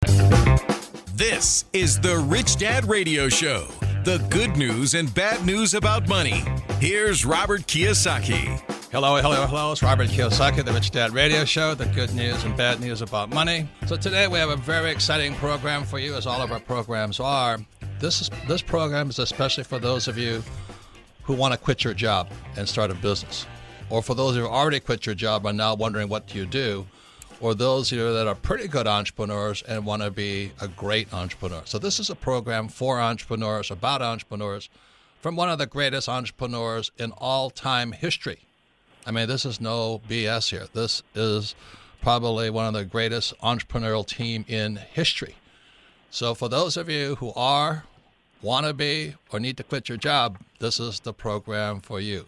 This is the Rich Dad Radio Show. The good news and bad news about money. Here's Robert Kiyosaki. Hello. It's Robert Kiyosaki, the Rich Dad Radio Show, the good news and bad news about money. So today we have a very exciting program for you, as all of our programs are. This program is especially for those of you who want to quit your job and start a business, or for those who have already quit your job and are now wondering what do you do, or those of you that are pretty good entrepreneurs and want to be a great entrepreneur. So this is a program for entrepreneurs, about entrepreneurs, from one of the greatest entrepreneurs in all-time history. I mean, this is no BS here. This is probably one of the greatest entrepreneurial team in history. So for those of you who are, want to be, or need to quit your job, this is the program for you.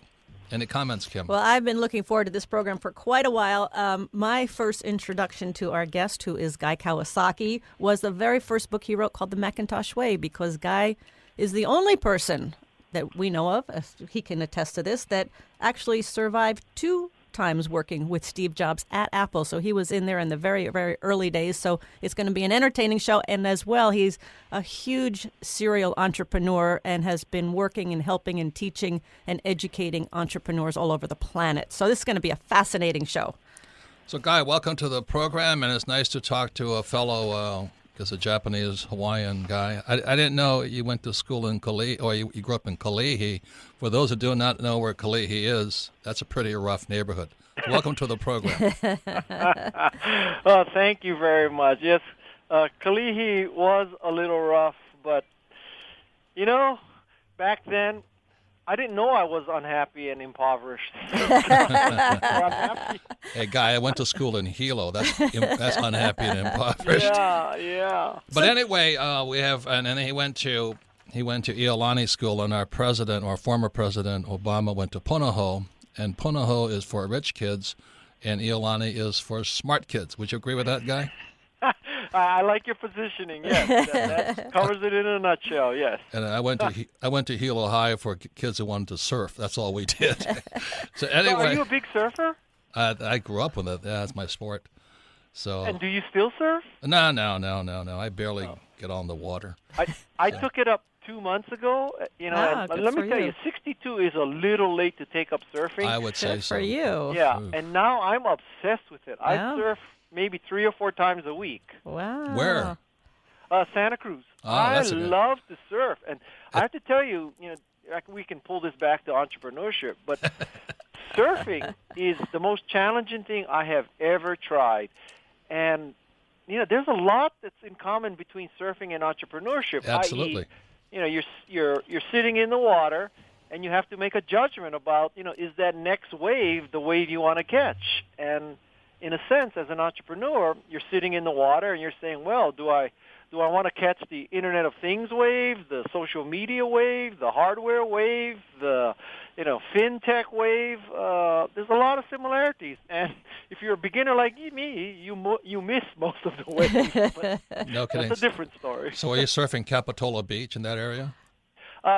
Any comments, Kim? Well, I've been looking forward to this program for quite a while. My first introduction to our guest, who is Guy Kawasaki, was the very first book he wrote called The Macintosh Way, because Guy is the only person that we know of, he can attest to this, that actually survived 2 times working with Steve Jobs at Apple. So he was in there in the very, very early days. So it's going to be an entertaining show. And as well, he's a huge serial entrepreneur and has been working and helping and teaching and educating entrepreneurs all over the planet. So this is going to be a fascinating show. So, Guy, welcome to the program. And it's nice to talk to a fellow, a Japanese Hawaiian guy. I didn't know you went to school in Kalihi, or you grew up in Kalihi. For those who do not know where Kalihi is, that's a pretty rough neighborhood. Welcome to the program. Well, thank you very much. Yes, Kalihi was a little rough, but, back then, I didn't know I was unhappy and impoverished. Hey, Guy, I went to school in Hilo. That's unhappy and impoverished. Yeah. But anyway, we have, and then he went to Iolani School, and our former president Obama went to Punahou, and Punahou is for rich kids, and Iolani is for smart kids. Would you agree with that, Guy? I like your positioning. Yes, that covers it in a nutshell. Yes. And I went to Hilo High for kids who wanted to surf. That's all we did. So anyway, are you a big surfer? I grew up with it. Yeah, that's my sport. So. And do you still surf? No. I barely get on the water. I took it up 2 months ago. And let me tell you, 62 is a little late to take up surfing. I would say Good so. for you. Yeah, and now I'm obsessed with it. I surf maybe 3 or 4 times a week. Wow. Where? Santa Cruz. I love to surf, and I have to tell you, we can pull this back to entrepreneurship, but surfing is the most challenging thing I have ever tried, and there's a lot that's in common between surfing and entrepreneurship. Absolutely. I.e., you're sitting in the water, and you have to make a judgment about is that next wave the wave you want to catch, and in a sense, as an entrepreneur, you're sitting in the water and you're saying, well, do I want to catch the Internet of Things wave, the social media wave, the hardware wave, the fintech wave? There's a lot of similarities, and if you're a beginner like me, you miss most of the waves. But no kidding. That's a different story. So are you surfing Capitola Beach in that area?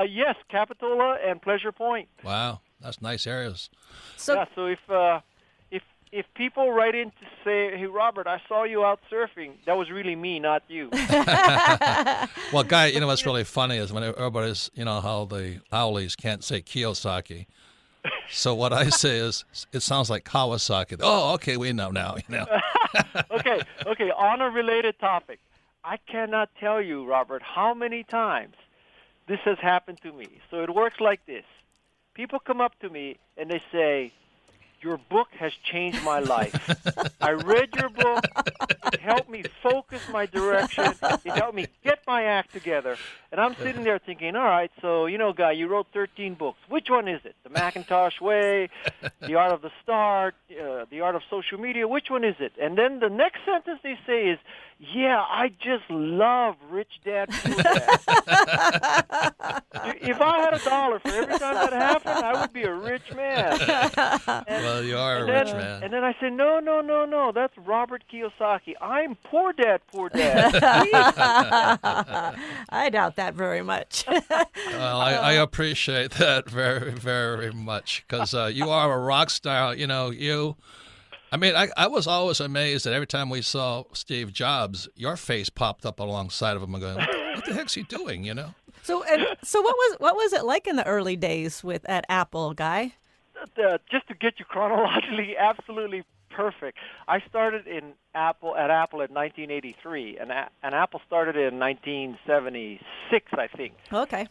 Yes, Capitola and Pleasure Point. Wow, that's nice areas. So if people write in to say, hey, Robert, I saw you out surfing, that was really me, not you. Well, Guy, what's really funny is when everybody's, how the Owlies can't say Kiyosaki. So what I say is, it sounds like Kawasaki. Oh, okay, we know now. Okay, on a related topic. I cannot tell you, Robert, how many times this has happened to me. So it works like this. People come up to me and they say, your book has changed my life. I read your book. It helped me focus my direction. It helped me get my act together. And I'm sitting there thinking, all right, so, Guy, you wrote 13 books. Which one is it? The Macintosh Way, The Art of the Start, The Art of Social Media. Which one is it? And then the next sentence they say is, yeah, I just love Rich Dad, Poor Dad. If I had $1 for every time that happened, I would be a rich man. Well, you are a rich man. And then I said, no, that's Robert Kiyosaki. I'm Poor Dad, Poor Dad. I doubt that very much. Well, I appreciate that very, very much because you are a rock star. I mean, I was always amazed that every time we saw Steve Jobs, your face popped up alongside of him and going, what the heck's he doing, you know? So what was it like in the early days at Apple, Guy? Just to get you chronologically absolutely perfect, I started at Apple in 1983, and Apple started in 1976, I think. Okay.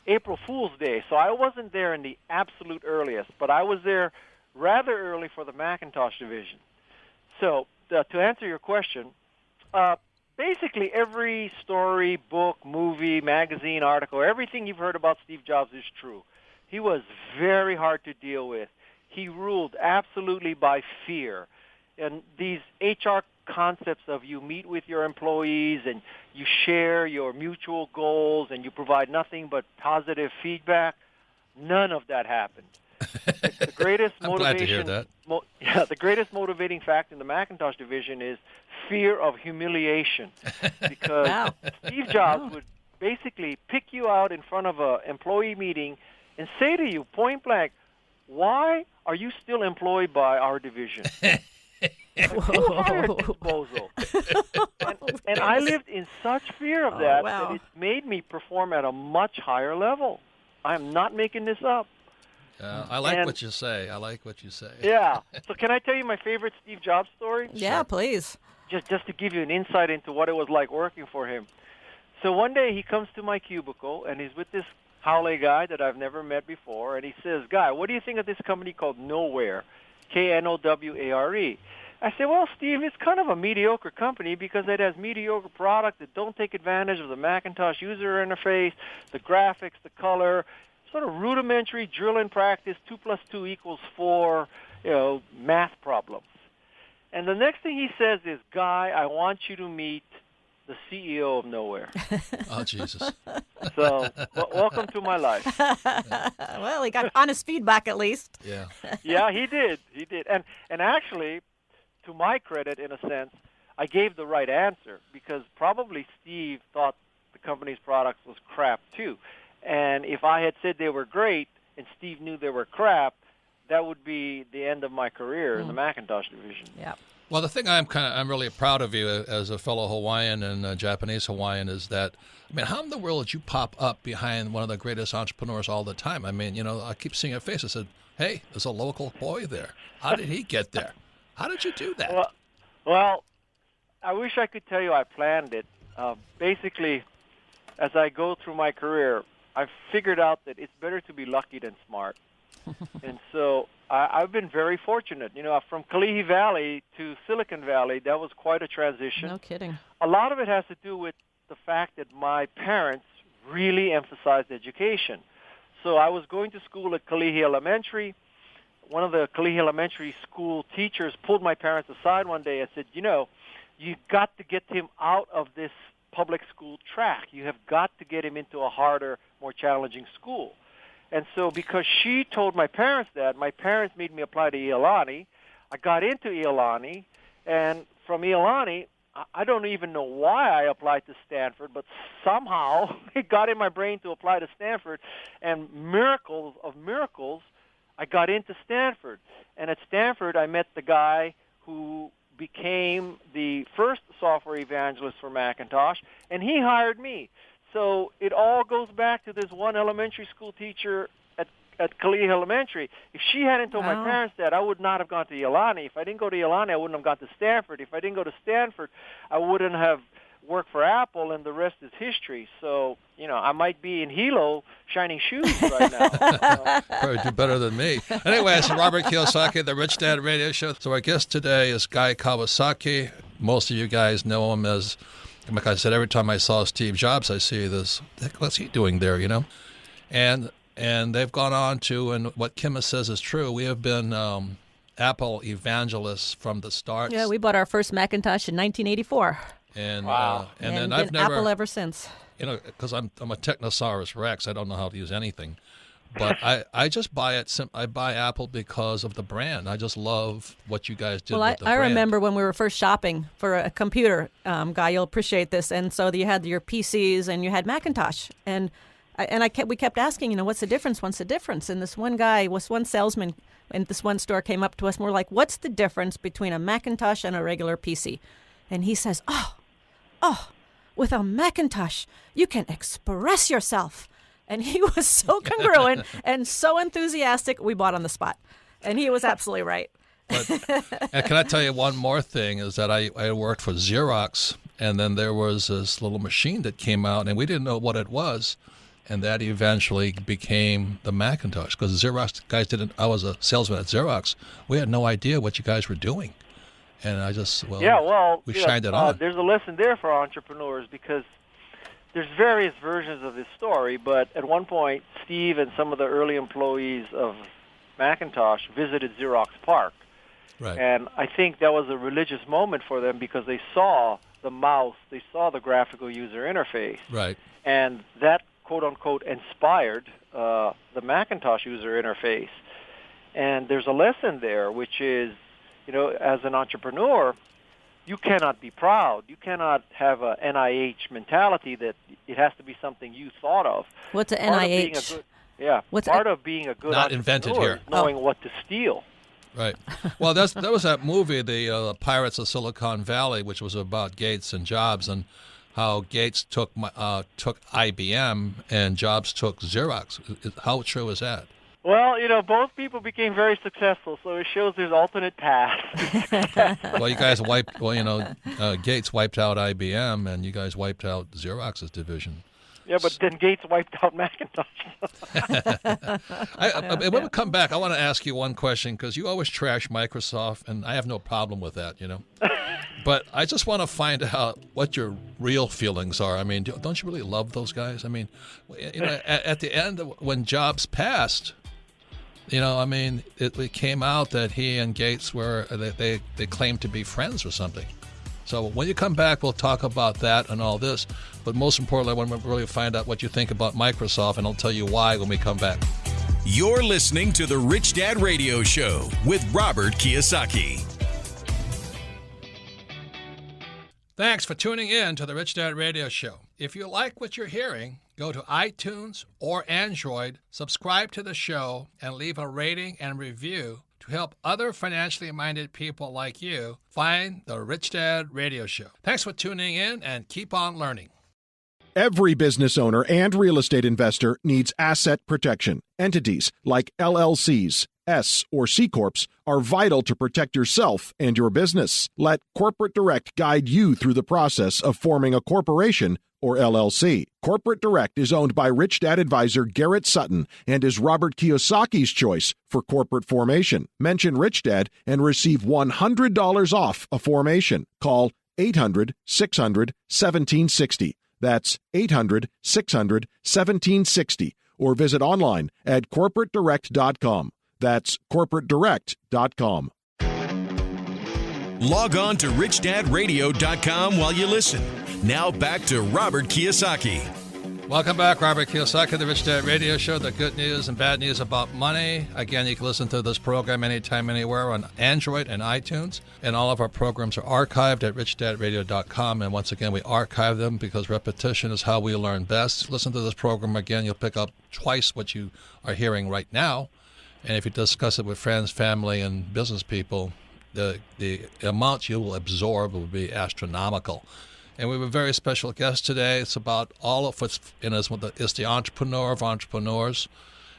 April Fool's Day. So I wasn't there in the absolute earliest, but I was there rather early for the Macintosh division. So to answer your question, basically every story, book, movie, magazine, article, everything you've heard about Steve Jobs is true. He was very hard to deal with. He ruled absolutely by fear. And these HR concepts of you meet with your employees and you share your mutual goals and you provide nothing but positive feedback, none of that happened. The greatest I'm glad to hear that. The greatest motivating fact in the Macintosh division is fear of humiliation, because Wow. Steve Jobs would basically pick you out in front of an employee meeting and say to you point blank, "Why are you still employed by our division?" Who hired this bozo? And I lived in such fear of that wow. that it made me perform at a much higher level. I'm not making this up. I like what you say. I like what you say. Yeah. So can I tell you my favorite Steve Jobs story? Yeah, please. Just to give you an insight into what it was like working for him. So one day he comes to my cubicle, and he's with this Howley guy that I've never met before, and he says, "Guy, what do you think of this company called Nowhere? Knoware?" I said, "Well, Steve, it's kind of a mediocre company because it has mediocre products that don't take advantage of the Macintosh user interface, the graphics, the color, sort of rudimentary drill and practice, 2 + 2 = 4, math problems." And the next thing he says is, "Guy, I want you to meet the CEO of Nowhere." Oh, Jesus. So welcome to my life. Well, he got honest feedback at least. Yeah. Yeah, he did. He did. And actually, to my credit, in a sense, I gave the right answer, because probably Steve thought the company's products was crap too. And if I had said they were great and Steve knew they were crap, that would be the end of my career in the Macintosh division. Yeah. Well, the thing I'm really proud of you as a fellow Hawaiian and Japanese Hawaiian is that, I mean, how in the world did you pop up behind one of the greatest entrepreneurs all the time? I mean, I keep seeing your face. I said, "Hey, there's a local boy there. How did he get there? How did you do that?" Well, I wish I could tell you I planned it. Basically, as I go through my career, I've figured out that it's better to be lucky than smart. And so I've been very fortunate. From Kalihi Valley to Silicon Valley, that was quite a transition. No kidding. A lot of it has to do with the fact that my parents really emphasized education. So I was going to school at Kalihi Elementary. One of the Kalihi Elementary school teachers pulled my parents aside one day and said, "You've got to get him out of this public school track. You have got to get him into a harder, more challenging school." And so because she told my parents that, my parents made me apply to Iolani. I got into Iolani, and from Iolani, I don't even know why I applied to Stanford, but somehow it got in my brain to apply to Stanford, and miracles of miracles, I got into Stanford. And at Stanford, I met the guy who became the first software evangelist for Macintosh, and he hired me. So it all goes back to this one elementary school teacher at Kalihi Elementary. If she hadn't told my parents that, I would not have gone to Iolani. If I didn't go to Iolani, I wouldn't have gone to Stanford. If I didn't go to Stanford, I wouldn't have worked for Apple, and the rest is history. So, I might be in Hilo shining shoes right now. Probably do better than me. Anyway, it's Robert Kiyosaki, the Rich Dad Radio Show. So our guest today is Guy Kawasaki. Most of you guys know him as, like I said, every time I saw Steve Jobs, I see this, what's he doing there, And they've gone on to, and what Kim says is true, we have been Apple evangelists from the start. Yeah, we bought our first Macintosh in 1984. And, wow. And then been I've never, Apple ever since. because I'm a Technosaurus Rex, I don't know how to use anything. But I just buy it. I buy Apple because of the brand. I just love what you guys did with the I brand. remember when we were first shopping for a computer, Guy, you'll appreciate this. And so you had your PCs and you had Macintosh. And we kept asking, what's the difference? What's the difference? And this one guy, one salesman And this one store came up to us and we're like, what's the difference between a Macintosh and a regular PC? And he says, oh, with a Macintosh, you can express yourself. And he was so congruent and so enthusiastic, we bought on the spot. And he was absolutely right. And can I tell you one more thing, is that I worked for Xerox, and then there was this little machine that came out, and we didn't know what it was, and that eventually became the Macintosh, because Xerox guys didn't. I was a salesman at Xerox. We had no idea what you guys were doing, and I just, we shined it on. There's a lesson there for entrepreneurs, because there's various versions of this story, but at one point, Steve and some of the early employees of Macintosh visited Xerox Park. Right. And I think that was a religious moment for them, because they saw the mouse, they saw the graphical user interface. Right. And that, quote-unquote, inspired the Macintosh user interface. And there's a lesson there, which is, as an entrepreneur, you cannot be proud. You cannot have a NIH mentality that it has to be something you thought of. What's an NIH? Part of being a good not invented entrepreneur here. is knowing what to steal. Right. Well, that was that movie, the Pirates of Silicon Valley, which was about Gates and Jobs, and how Gates took IBM and Jobs took Xerox. How true is that? Well, both people became very successful, so it shows there's alternate paths. Well, you guys Gates wiped out IBM, and you guys wiped out Xerox's division. Yeah, but then Gates wiped out Macintosh. When we come back, I want to ask you one question, because you always trash Microsoft, and I have no problem with that, But I just want to find out what your real feelings are. I mean, don't you really love those guys? I mean, at the end, when Jobs passed, it came out that he and Gates they claimed to be friends or something. So when you come back, we'll talk about that and all this. But most importantly, I want to really find out what you think about Microsoft, and I'll tell you why when we come back. You're listening to The Rich Dad Radio Show with Robert Kiyosaki. Thanks for tuning in to The Rich Dad Radio Show. If you like what you're hearing, go to iTunes or Android, subscribe to the show, and leave a rating and review to help other financially minded people like you find the Rich Dad Radio Show. Thanks for tuning in, and keep on learning. Every business owner and real estate investor needs asset protection. Entities like LLCs, S or C Corps are vital to protect yourself and your business. Let Corporate Direct guide you through the process of forming a corporation or LLC. Corporate Direct is owned by Rich Dad advisor Garrett Sutton and is Robert Kiyosaki's choice for corporate formation. Mention Rich Dad and receive $100 off a formation. Call 800-600-1760. That's 800-600-1760. Or visit online at corporatedirect.com. That's corporatedirect.com. Log on to richdadradio.com while you listen. Now back to Robert Kiyosaki. Welcome back, Robert Kiyosaki, the Rich Dad Radio Show, the good news and bad news about money. Again, you can listen to this program anytime, anywhere on Android and iTunes. And all of our programs are archived at richdadradio.com. And once again, we archive them because repetition is how we learn best. Listen to this program again, you'll pick up twice what you are hearing right now. And if you discuss it with friends, family, and business people, the amount you will absorb will be astronomical. And we have a very special guest today. It's about all of what's in us. It's the entrepreneur of entrepreneurs.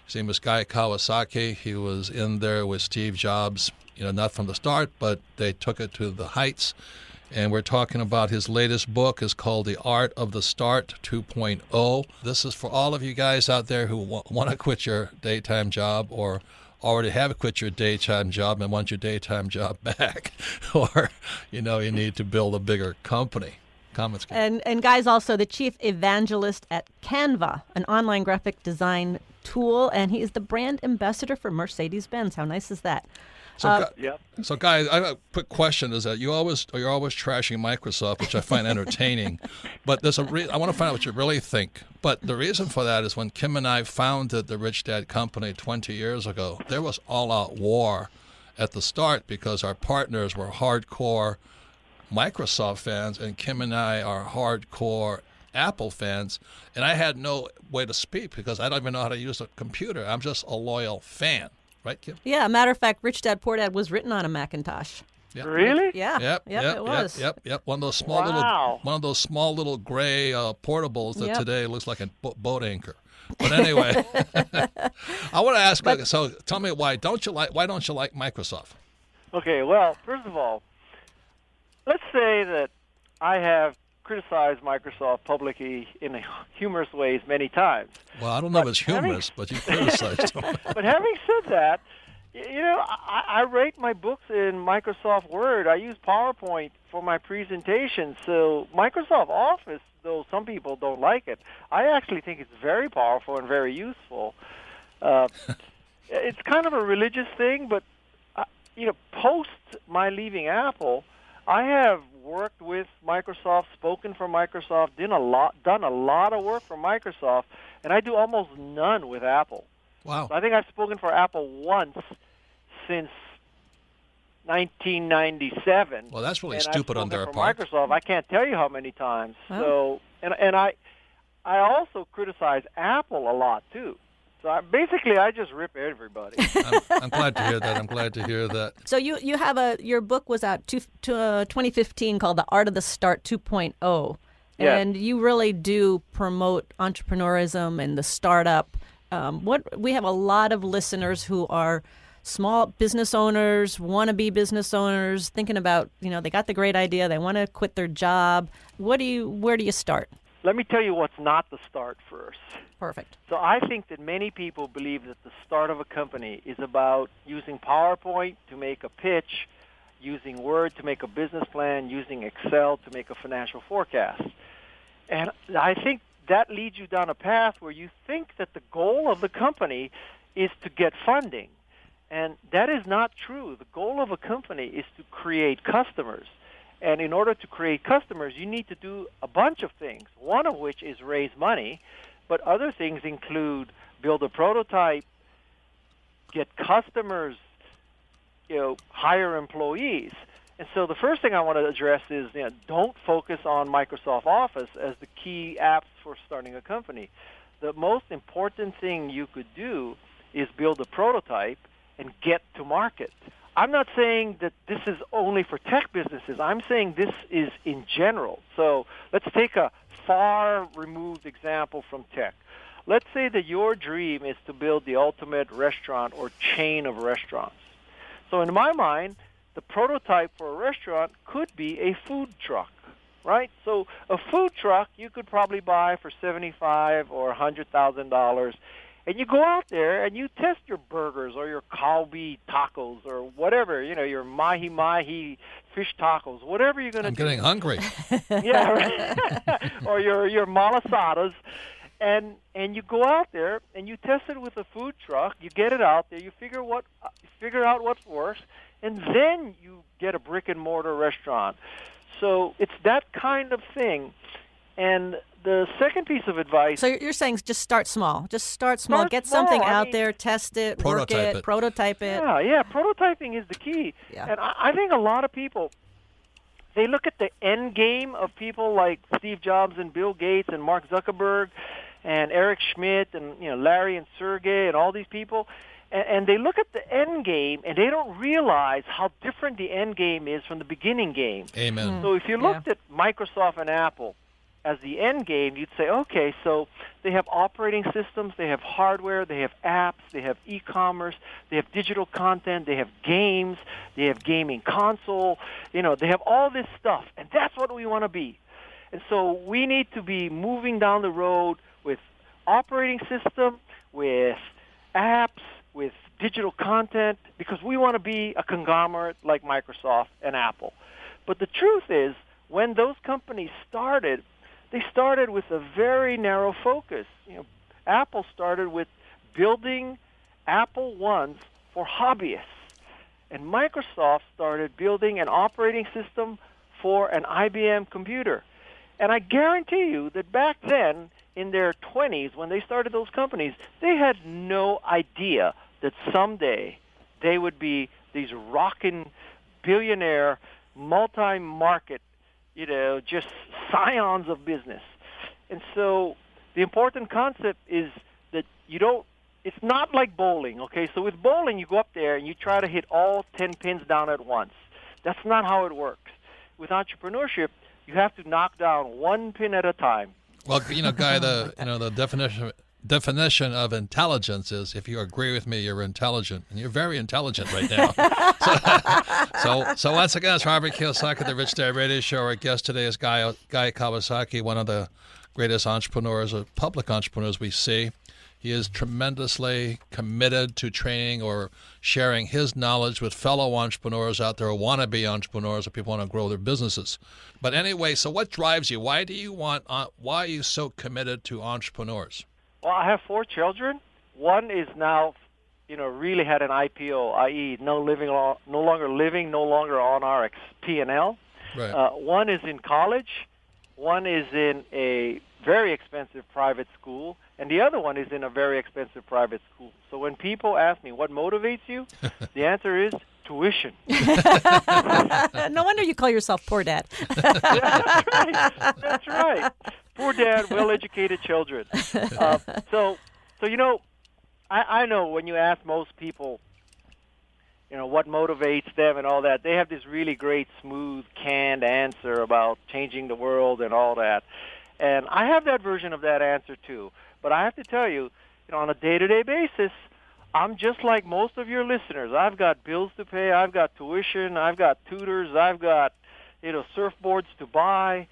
His name is Guy Kawasaki. He was in there with Steve Jobs, not from the start, but they took it to the heights. And we're talking about his latest book. It's called The Art of the Start 2.0. This is for all of you guys out there who want to quit your daytime job, or already have quit your daytime job and want your daytime job back, or you need to build a bigger company. Comments. And Guy's also the chief evangelist at Canva, an online graphic design tool, and he is the brand ambassador for Mercedes-Benz. How nice is that? So, Guy, I have a quick question: is that you're always trashing Microsoft, which I find entertaining, but there's I want to find out what you really think. But the reason for that is when Kim and I founded the Rich Dad Company 20 years ago, there was all-out war at the start because our partners were hardcore Microsoft fans, and Kim and I are hardcore Apple fans, and I had no way to speak because I don't even know how to use a computer. I'm just a loyal fan. Right, Kim? Yeah, matter of fact, Rich Dad Poor Dad was written on a Macintosh. Yep. Really? Yeah. It was. Yep. One of those Wow. small little gray portables that Yep. today looks like a boat anchor. But anyway, I want to ask. So tell me why don't you like Microsoft? Okay, well, first of all, let's say that I have criticized Microsoft publicly in humorous ways many times. Well, I don't know if it's humorous, but you criticized them. But having said that, I rate my books in Microsoft Word. I use PowerPoint for my presentation. So Microsoft Office, though some people don't like it, I actually think it's very powerful and very useful. It's kind of a religious thing, but post my leaving Apple, I have worked with Microsoft, spoken for Microsoft, done a lot of work for Microsoft, and I do almost none with Apple. Wow. So I think I've spoken for Apple once since 1997. Well, that's really and stupid I've on their spoken part. for Microsoft, I can't tell you how many times. Wow. So, and I also criticize Apple a lot too. So I just rip everybody. I'm glad to hear that. So you have your book was out 2015 called The Art of the Start 2.0. Yeah. And you really do promote entrepreneurism and the startup. We have a lot of listeners who are small business owners, wannabe business owners, thinking about, they got the great idea, they want to quit their job. Where do you start? Let me tell you what's not the start first. Perfect. So I think that many people believe that the start of a company is about using PowerPoint to make a pitch, using Word to make a business plan, using Excel to make a financial forecast. And I think that leads you down a path where you think that the goal of the company is to get funding. And that is not true. The goal of a company is to create customers. And in order to create customers, you need to do a bunch of things, one of which is raise money, but other things include build a prototype, get customers, hire employees. And so the first thing I want to address is, don't focus on Microsoft Office as the key apps for starting a company. The most important thing you could do is build a prototype and get to market. I'm not saying that this is only for tech businesses. I'm saying this is in general. So let's take a far-removed example from tech. Let's say that your dream is to build the ultimate restaurant or chain of restaurants. So in my mind, the prototype for a restaurant could be a food truck, right? So a food truck you could probably buy for $75,000 or $100,000. And you go out there and you test your burgers or your kalbi tacos or whatever, your mahi-mahi fish tacos, whatever you're going to do. I'm getting hungry. Yeah, right. Or your malasadas. And you go out there and you test it with a food truck. You get it out there. You figure out what works. And then you get a brick-and-mortar restaurant. So it's that kind of thing. And the second piece of advice... So you're saying just start small. Just start small. Get something out there, test it, prototype it. Yeah, prototyping is the key. Yeah. And I think a lot of people, they look at the end game of people like Steve Jobs and Bill Gates and Mark Zuckerberg and Eric Schmidt and Larry and Sergey and all these people, and they look at the end game and they don't realize how different the end game is from the beginning game. Amen. So if you looked at Microsoft and Apple as the end game, you'd say, okay, so they have operating systems, they have hardware, they have apps, they have e-commerce, they have digital content, they have games, they have gaming console, they have all this stuff, and that's what we want to be. And so we need to be moving down the road with operating system, with apps, with digital content, because we want to be a conglomerate like Microsoft and Apple. But the truth is, when those companies started, they started with a very narrow focus. Apple started with building Apple Ones for hobbyists. And Microsoft started building an operating system for an IBM computer. And I guarantee you that back then, in their 20s, when they started those companies, they had no idea that someday they would be these rockin' billionaire, multi-market, just scions of business. And so the important concept is that you don't it's not like bowling, okay? So with bowling, you go up there and you try to hit all 10 pins down at once. That's not how it works. With entrepreneurship, you have to knock down one pin at a time. Well, Guy, the definition of intelligence is if you agree with me, you're intelligent, and you're very intelligent right now. So once again, it's Robert Kiyosaki, the Rich Dad Radio Show. Our guest today is Guy Kawasaki, one of the greatest entrepreneurs, public entrepreneurs we see. He is tremendously committed to training or sharing his knowledge with fellow entrepreneurs out there who want to be entrepreneurs or people want to grow their businesses. But anyway, so what drives you? Why are you so committed to entrepreneurs? Well, I have 4 children. One is now, really had an IPO, i.e., no longer on our P&L. Right. One is in college. One is in a very expensive private school, and the other one is in a very expensive private school. So when people ask me what motivates you, the answer is tuition. No wonder you call yourself Poor Dad. That's right. Poor dad, well-educated children. I know when you ask most people, what motivates them and all that, they have this really great, smooth, canned answer about changing the world and all that. And I have that version of that answer too. But I have to tell you, on a day-to-day basis, I'm just like most of your listeners. I've got bills to pay. I've got tuition. I've got tutors. I've got, surfboards to buy.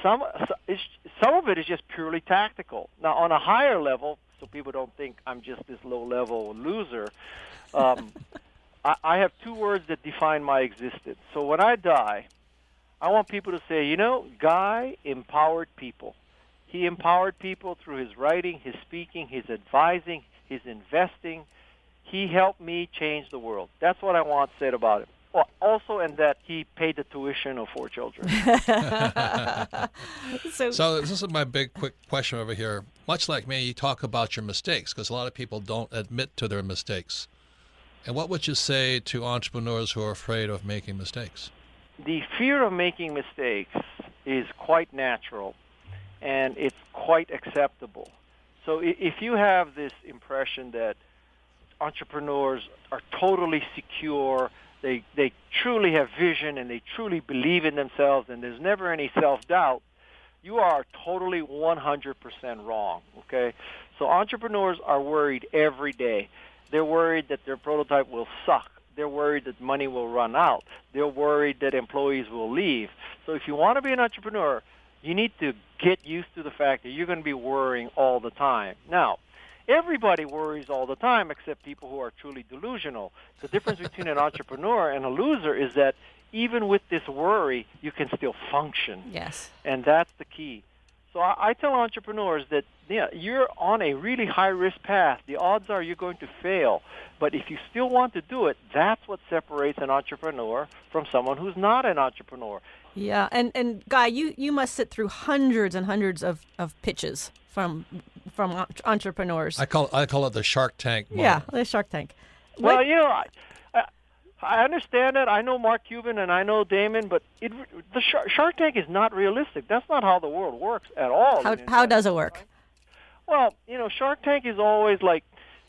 Some of it is just purely tactical. Now, on a higher level, so people don't think I'm just this low-level loser, I have 2 words that define my existence. So when I die, I want people to say, Guy empowered people. He empowered people through his writing, his speaking, his advising, his investing. He helped me change the world. That's what I want said about him. Well, also, and that he paid the tuition of 4 children. So this is my big, quick question over here. Much like me, you talk about your mistakes because a lot of people don't admit to their mistakes. And what would you say to entrepreneurs who are afraid of making mistakes? The fear of making mistakes is quite natural, and it's quite acceptable. So if you have this impression that entrepreneurs are totally secure, they truly have vision, and they truly believe in themselves, and there's never any self-doubt, you are totally 100% wrong, okay? So entrepreneurs are worried every day. They're worried that their prototype will suck. They're worried that money will run out. They're worried that employees will leave. So if you want to be an entrepreneur, you need to get used to the fact that you're going to be worrying all the time. Now, everybody worries all the time except people who are truly delusional. The difference between an entrepreneur and a loser is that even with this worry, you can still function. Yes. And that's the key. So I tell entrepreneurs that you're on a really high-risk path. The odds are you're going to fail. But if you still want to do it, that's what separates an entrepreneur from someone who's not an entrepreneur. Yeah, and Guy, you must sit through hundreds and hundreds of pitches from entrepreneurs. I call it the Shark Tank moment. Yeah, the Shark Tank. Well, I understand that. I know Mark Cuban and I know Damon, but the Shark Tank is not realistic. That's not how the world works at all. How does it work? Well, Shark Tank is always like,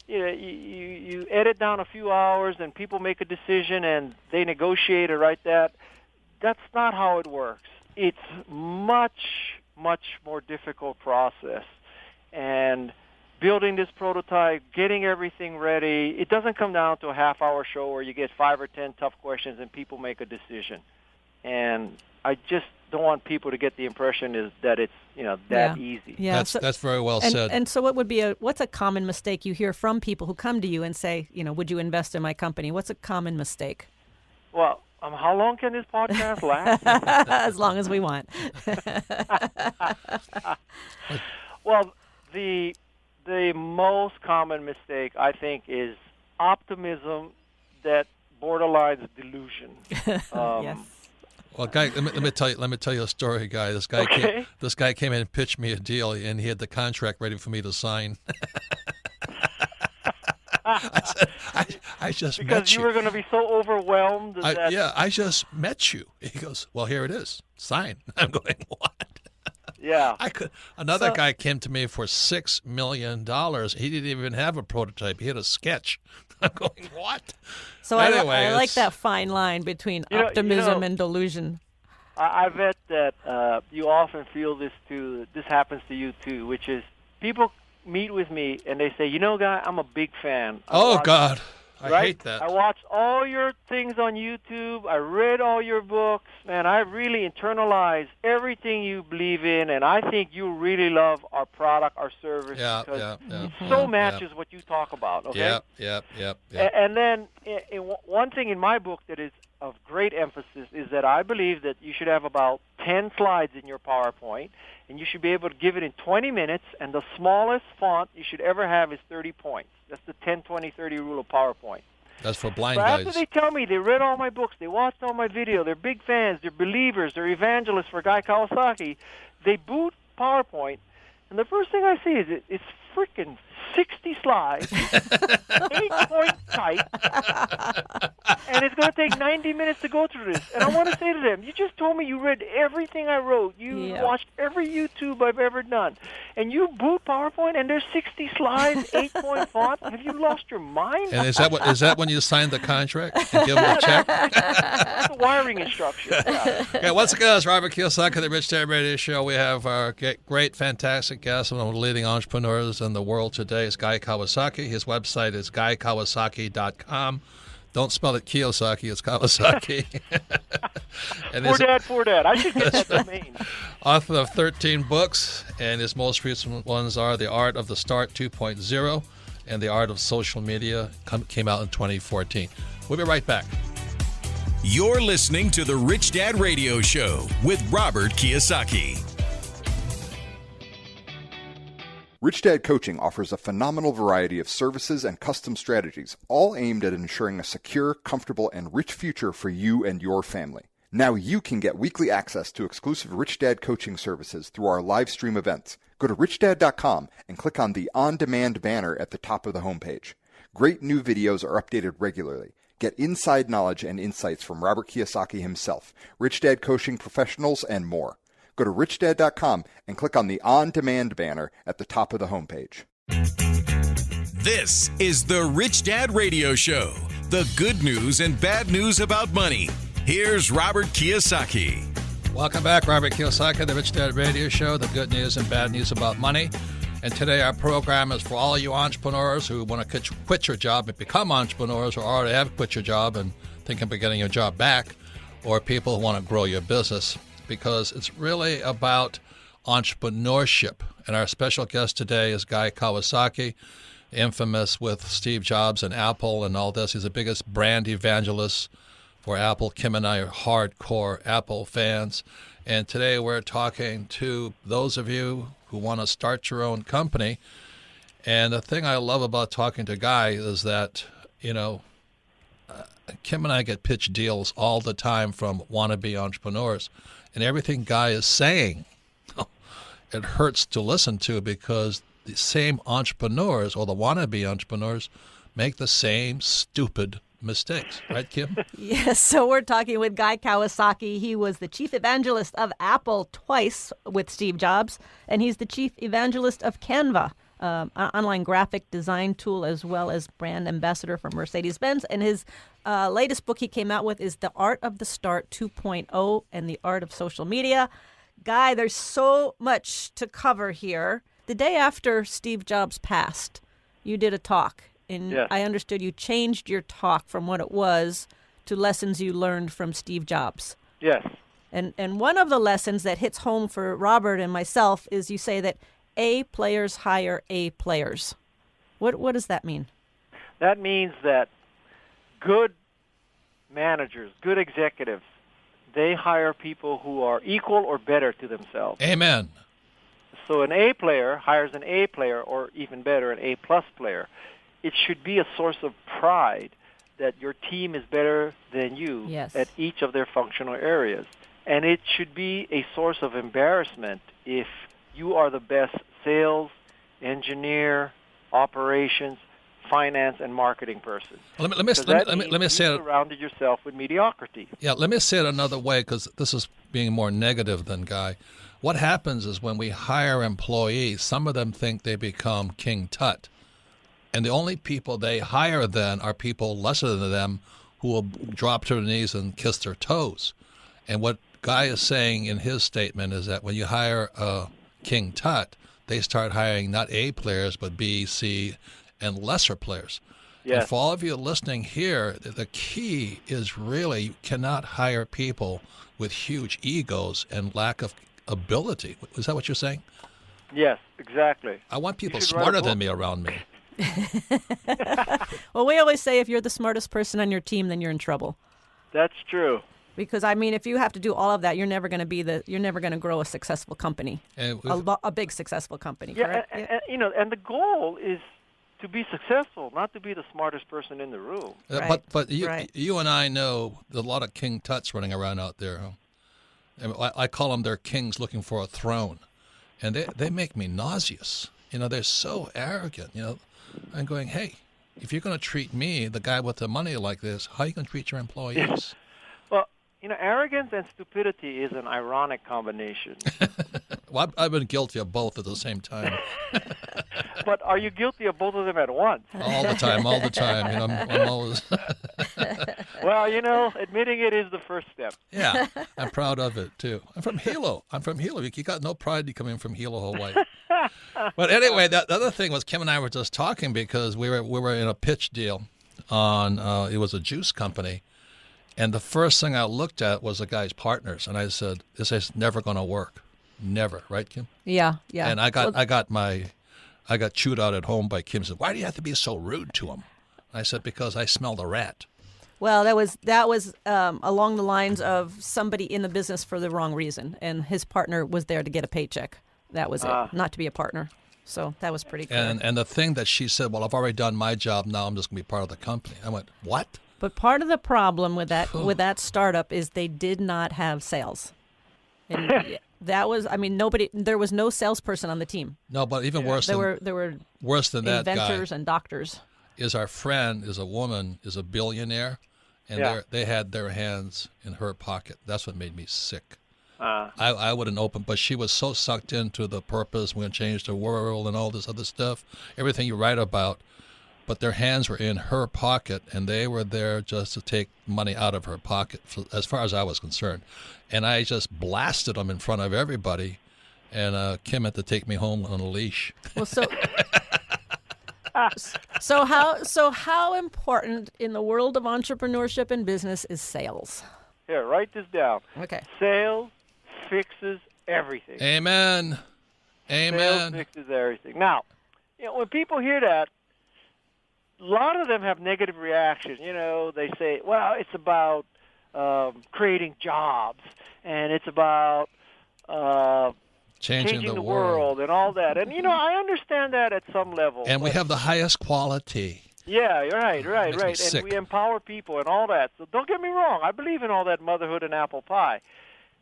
you edit down a few hours and people make a decision and they negotiate or write that. That's not how it works. It's much, much more difficult process. And building this prototype, getting everything ready, it doesn't come down to a half-hour show where you get 5 or 10 tough questions and people make a decision. And I just don't want people to get the impression that it's that easy. Yeah, that's very well said. And so, what's a common mistake you hear from people who come to you and say, would you invest in my company? What's a common mistake? Well, how long can this podcast last? As long as we want. Well, the most common mistake, I think, is optimism that borderlines delusion. Yes. Well, Guy, let me tell you a story, Guy. This guy came in and pitched me a deal, and he had the contract ready for me to sign. I said, I just met you. Because you were going to be so overwhelmed. I just met you. He goes, well, here it is. Sign. I'm going, what? Yeah. Another guy came to me for $6 million. He didn't even have a prototype. He had a sketch. I'm going, what? So anyway, I like that fine line between optimism and delusion. I bet that you often feel this too. This happens to you too, which is people meet with me and they say, Guy, I'm a big fan. God. I hate that. I watched all your things on YouTube. I read all your books. Man, I really internalized everything you believe in, and I think you really love our product, our service, because it so matches what you talk about, okay? Yep. And then one thing in my book that is of great emphasis is that I believe that you should have about 10 slides in your PowerPoint, and you should be able to give it in 20 minutes, and the smallest font you should ever have is 30 points. That's the 10, 20, 30 rule of PowerPoint. That's for blind guys. After they tell me they read all my books, they watched all my video, they're big fans, they're believers, they're evangelists for Guy Kawasaki, they boot PowerPoint, and the first thing I see is it's freaking 60 slides, 8-point type, and it's going to take 90 minutes to go through this. And I want to say to them, you just told me you read everything I wrote. You watched every YouTube I've ever done. And you boot PowerPoint, and there's 60 slides, 8-point font. Have you lost your mind? And is that when you signed the contract and give them a check? That's a wiring instruction. Yeah. Okay, once again, it's Robert Kiyosaki, the Rich Dad Radio Show. We have our great, fantastic guest, one of the leading entrepreneurs in the world today. Is Guy Kawasaki. His website is KAWASAKI.com. Don't spell it Kiyosaki, it's Kawasaki. And poor dad. I should get that domain. Author of 13 books, and his most recent ones are The Art of the Start 2.0 and The Art of Social Media, came out in 2014. We'll be right back. You're listening to the Rich Dad Radio Show with Robert Kiyosaki. Rich Dad Coaching offers a phenomenal variety of services and custom strategies, all aimed at ensuring a secure, comfortable, and rich future for you and your family. Now you can get weekly access to exclusive Rich Dad coaching services through our live stream events. Go to richdad.com and click on the on-demand banner at the top of the homepage. Great new videos are updated regularly. Get inside knowledge and insights from Robert Kiyosaki himself, Rich Dad coaching professionals, and more. Go to richdad.com and click on the on-demand banner at the top of the homepage. This is the Rich Dad Radio Show, the good news and bad news about money. Here's Robert Kiyosaki. Welcome back, Robert Kiyosaki, the Rich Dad Radio Show, the good news and bad news about money. And today our program is for all you entrepreneurs who want to quit your job and become entrepreneurs, or already have quit your job and think about getting your job back, or people who want to grow your business, because it's really about entrepreneurship. And our special guest today is Guy Kawasaki, infamous with Steve Jobs and Apple and all this. He's the biggest brand evangelist for Apple. Kim and I are hardcore Apple fans. And today we're talking to those of you who want to start your own company. And the thing I love about talking to Guy is that, Kim and I get pitched deals all the time from wannabe entrepreneurs. And everything Guy is saying, it hurts to listen to, because the same entrepreneurs, or the wannabe entrepreneurs, make the same stupid mistakes. Right, Kim? Yes, so we're talking with Guy Kawasaki. He was the chief evangelist of Apple twice with Steve Jobs, and he's the chief evangelist of Canva, an online graphic design tool, as well as brand ambassador for Mercedes-Benz. And his latest book he came out with is The Art of the Start 2.0 and The Art of Social Media. Guy, there's so much to cover here. The day after Steve Jobs passed, you did a talk. And yes. I understood you changed your talk from what it was to lessons you learned from Steve Jobs. Yes. And one of the lessons that hits home for Robert and myself is you say that A players hire A players. What does that mean? That means that good managers, good executives, they hire people who are equal or better to themselves. Amen. So an A player hires an A player, or even better, an A-plus player. It should be a source of pride that your team is better than you at each of their functional areas. And it should be a source of embarrassment if you are the best sales, engineer, operations, finance and marketing person. Let me say it. Surrounded yourself with mediocrity. Yeah, let me say it another way, because this is being more negative than Guy. What happens is when we hire employees, some of them think they become King Tut. And the only people they hire then are people lesser than them who will drop to their knees and kiss their toes. And what Guy is saying in his statement is that when you hire a King Tut, they start hiring not A players, but B, C, and lesser players. Yes. And for all of you listening here, the key is really you cannot hire people with huge egos and lack of ability. Is that what you're saying? Yes, exactly. I want people smarter than me around me. Well, we always say if you're the smartest person on your team, then you're in trouble. That's true. Because I mean, if you have to do all of that, you're never going to grow a successful company, a big successful company. Yeah, correct? and the goal is to be successful, not to be the smartest person in the room. Right. But you Right. you and I know there's a lot of King Tuts running around out there. Huh? And I call them their kings looking for a throne, and they make me nauseous. They're so arrogant. I'm going, hey, if you're going to treat me, the guy with the money, like this, how are you going to treat your employees? Well, arrogance and stupidity is an ironic combination. Well, I've been guilty of both at the same time. But are you guilty of both of them at once? All the time. I'm always. Well, admitting it is the first step. Yeah, I'm proud of it too. I'm from Hilo. You got no pride coming from Hilo, Hawaii. But anyway, the other thing was Kim and I were just talking because we were in a pitch deal on it was a juice company, and the first thing I looked at was the guy's partners, and I said, "This is never going to work, never." Right, Kim? Yeah. And I got chewed out at home by Kim. Said, "Why do you have to be so rude to him?" I said, "Because I smelled a rat." Well, that was along the lines of somebody in the business for the wrong reason, and his partner was there to get a paycheck. That was it, not to be a partner. So that was pretty clear. And the thing that she said, well, I've already done my job. Now I'm just going to be part of the company. I went, what? But part of the problem with that startup is they did not have sales. And that was, there was no salesperson on the team. No, but even worse there were worse than that guy inventors and doctors. Is our friend, is a woman, is a billionaire, and they had their hands in her pocket. That's what made me sick. I wouldn't open, but she was so sucked into the purpose, we're going to change the world and all this other stuff, everything you write about, but their hands were in her pocket, and they were there just to take money out of her pocket, as far as I was concerned. And I just blasted them in front of everybody, and Kim had to take me home on a leash. Well, so how important in the world of entrepreneurship and business is sales? Here, write this down. Okay. Sales fixes everything. Amen. Sales fixes everything. Now, when people hear that, a lot of them have negative reactions. They say, well, it's about creating jobs, and it's about changing the world and all that. And, I understand that at some level. And we have the highest quality. Yeah, right. And sick. we empower people and all that. So don't get me wrong. I believe in all that motherhood and apple pie.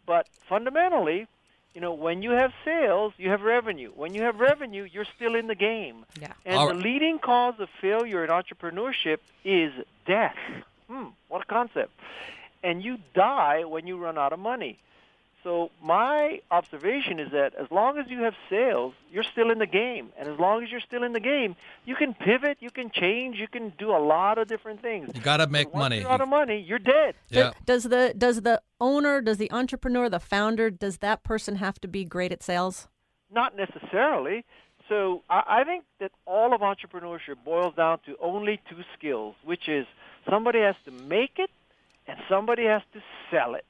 But fundamentally, when you have sales, you have revenue. When you have revenue, you're still in the game. Yeah. And the leading cause of failure in entrepreneurship is death. What a concept. And you die when you run out of money. So my observation is that as long as you have sales, you're still in the game. And as long as you're still in the game, you can pivot, you can change, you can do a lot of different things. You got to make money. Once you're out of money, you're dead. Yeah. Does the owner, does the entrepreneur, the founder, does that person have to be great at sales? Not necessarily. So I think that all of entrepreneurship boils down to only two skills, which is somebody has to make it and somebody has to sell it.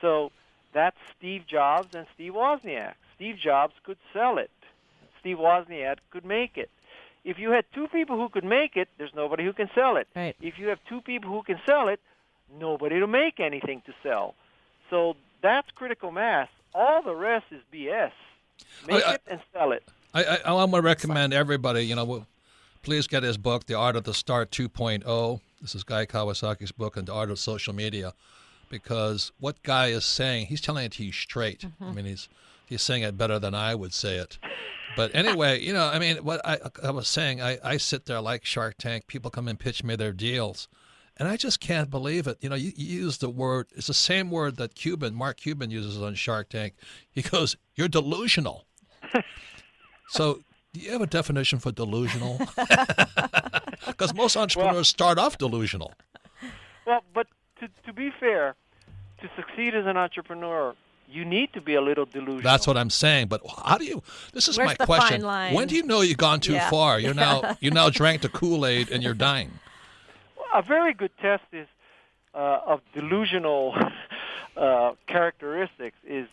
So that's Steve Jobs and Steve Wozniak. Steve Jobs could sell it. Steve Wozniak could make it. If you had two people who could make it, there's nobody who can sell it. Right. If you have two people who can sell it, nobody to make anything to sell. So that's critical mass. All the rest is BS. Make it and sell it. I want to recommend everybody, please get his book, The Art of the Start 2.0. This is Guy Kawasaki's book, and The Art of Social Media. Because what Guy is saying, he's telling it to you straight. I mean, he's He's saying it better than I would say it. But anyway, I mean, what I was saying, I sit there like Shark Tank. People come and pitch me their deals. And I just can't believe it. You use the word, it's the same word that Mark Cuban uses on Shark Tank. He goes, you're delusional. So do you have a definition for delusional? Because most entrepreneurs start off delusional. Well, but to be fair, to succeed as an entrepreneur, you need to be a little delusional. That's what I'm saying. But how do you? This is Where's my the question. fine line? When do you know you've gone too far? You now drank the Kool-Aid and you're dying. A very good test is of delusional characteristics is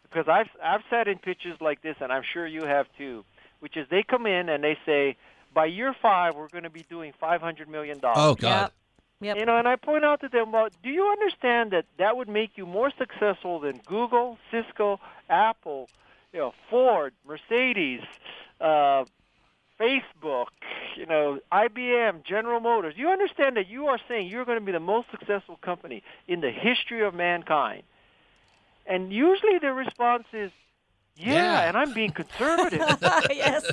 because I've sat in pitches like this, and I'm sure you have too, which is they come in and they say, by year 5 we're going to be doing $500 million. Oh God. Yep. And I point out to them, well, do you understand that would make you more successful than Google, Cisco, Apple, Ford, Mercedes, Facebook, IBM, General Motors? You understand that you are saying you're going to be the most successful company in the history of mankind. And usually the response is, yeah, and I'm being conservative. Yes.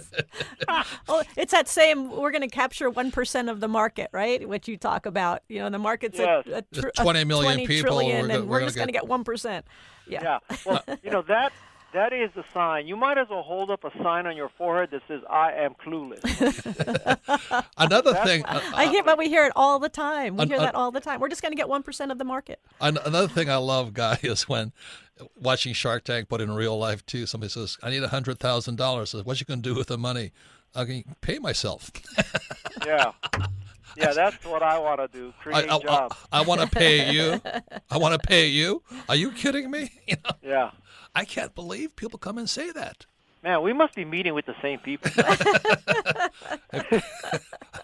Well, it's that same, we're going to capture 1% of the market, right? What you talk about. The market's Yes. a 20 million 20 people, trillion, and we're gonna just going to get 1%. Yeah. Well, that is the sign. You might as well hold up a sign on your forehead that says, I am clueless. Another thing. We hear it all the time. We hear that all the time. We're just going to get 1% of the market. Another thing I love, Guy, is when watching Shark Tank, but in real life too, somebody says, I need $100,000. Says, what you going to do with the money? I can pay myself. Yeah, that's what I want to do, create jobs. I want to pay you. I want to pay you. Are you kidding me? Yeah. I can't believe people come and say that. Man, we must be meeting with the same people.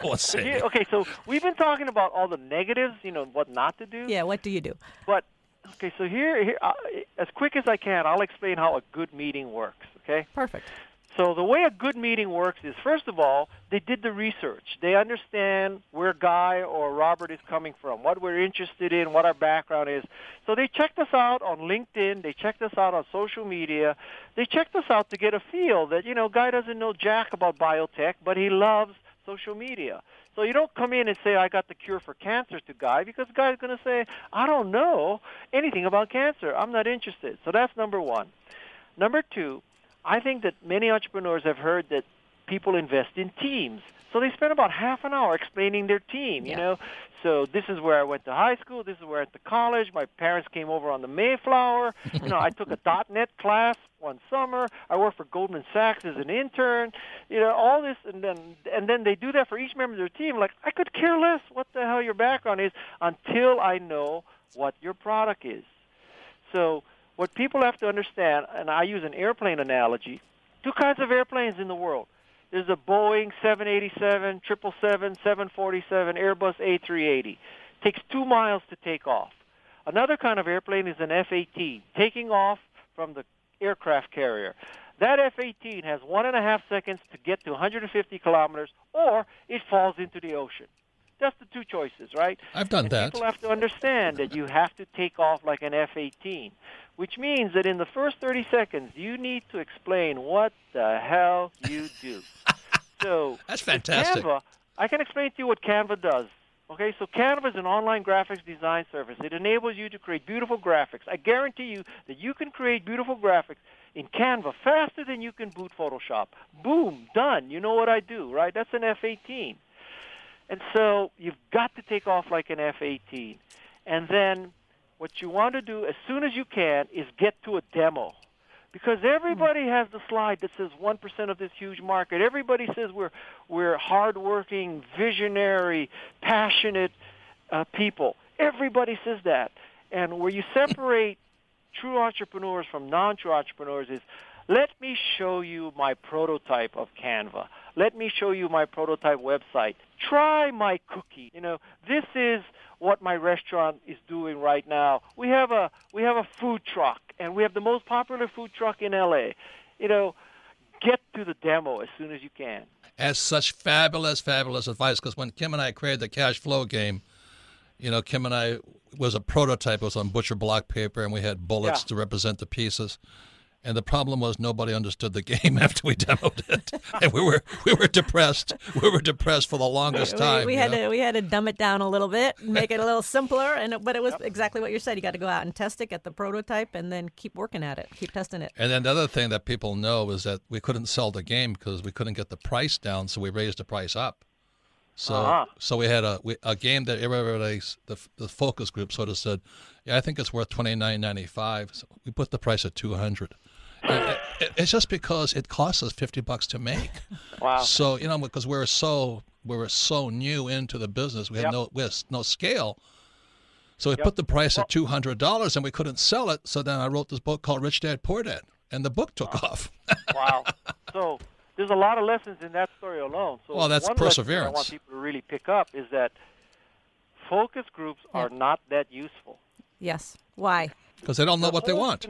Okay, so we've been talking about all the negatives, what not to do. Yeah, what do you do? But, okay, so here as quick as I can, I'll explain how a good meeting works, okay? Perfect. So the way a good meeting works is, first of all, they did the research. They understand where Guy or Robert is coming from, what we're interested in, what our background is. So they checked us out on LinkedIn. They checked us out on social media. They checked us out to get a feel that, Guy doesn't know jack about biotech, but he loves social media. So you don't come in and say, I got the cure for cancer to Guy, because Guy's going to say, I don't know anything about cancer. I'm not interested. So that's number one. Number two, I think that many entrepreneurs have heard that people invest in teams. So they spend about half an hour explaining their team, So this is where I went to high school. This is where I went to college. My parents came over on the Mayflower. I took a .NET class one summer. I worked for Goldman Sachs as an intern. All this, and then they do that for each member of their team. Like, I could care less what the hell your background is until I know what your product is. So what people have to understand, and I use an airplane analogy, 2 kinds of airplanes in the world. There's a Boeing 787, 777, 747, Airbus A380. Takes 2 miles to take off. Another kind of airplane is an F-18, taking off from the aircraft carrier. That F-18 has 1.5 seconds to get to 150 kilometers, or it falls into the ocean. That's the 2 choices, right? I've done that. People have to understand that you have to take off like an F-18, which means that in the first 30 seconds, you need to explain what the hell you do. So that's fantastic. Canva, I can explain to you what Canva does. Okay, so Canva is an online graphics design service. It enables you to create beautiful graphics. I guarantee you that you can create beautiful graphics in Canva faster than you can boot Photoshop. Boom, done. You know what I do, right? That's an F-18. And so you've got to take off like an F-18. And then what you want to do as soon as you can is get to a demo. Because everybody has the slide that says 1% of this huge market. Everybody says we're hardworking, visionary, passionate people. Everybody says that. And where you separate true entrepreneurs from non-true entrepreneurs is, let me show you my prototype of Canva. Let me show you my prototype website. Try my cookie. This is what my restaurant is doing right now. We have a food truck, and we have the most popular food truck in LA. Get to the demo as soon as you can. As such fabulous advice, because when Kim and I created the cash flow game, Kim and I was a prototype. It was on butcher block paper, and we had bullets to represent the pieces. And the problem was nobody understood the game after we demoed it, and we were depressed. We were depressed for the longest time. We had to dumb it down a little bit, make it a little simpler, but it was exactly what you said. You got to go out and test it, get the prototype, and then keep working at it, keep testing it. And then the other thing that people know is that we couldn't sell the game because we couldn't get the price down, so we raised the price up. So we had a game that everybody, the focus group sort of said, yeah, I think it's worth $29.95. So we put the price at $200. It's just because it costs us $50 to make. Wow. So because we were so new into the business, we had no scale. So we put the price at $200, and we couldn't sell it. So then I wrote this book called Rich Dad Poor Dad, and the book took off. Wow. So there's a lot of lessons in that story alone. So well, that's one perseverance. lesson I want people to really pick up is that focus groups are not that useful. Yes. Why? Because they don't know what they want.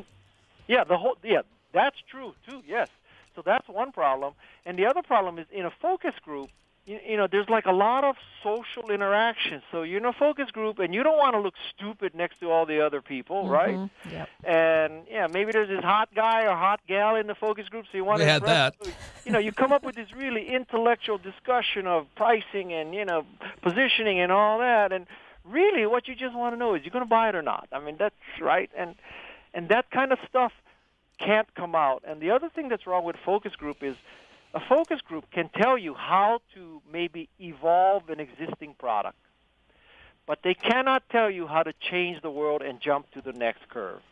That's true too. Yes. So that's one problem, and the other problem is in a focus group. There's like a lot of social interaction. So you're in a focus group, and you don't want to look stupid next to all the other people, right? Yep. And maybe there's this hot guy or hot gal in the focus group, so you want to had that. So, you come up with this really intellectual discussion of pricing and positioning and all that, and really what you just want to know is you're going to buy it or not. I mean, that's right, and that kind of stuff can't come out. And the other thing that's wrong with focus group is a focus group can tell you how to maybe evolve an existing product, but they cannot tell you how to change the world and jump to the next curve.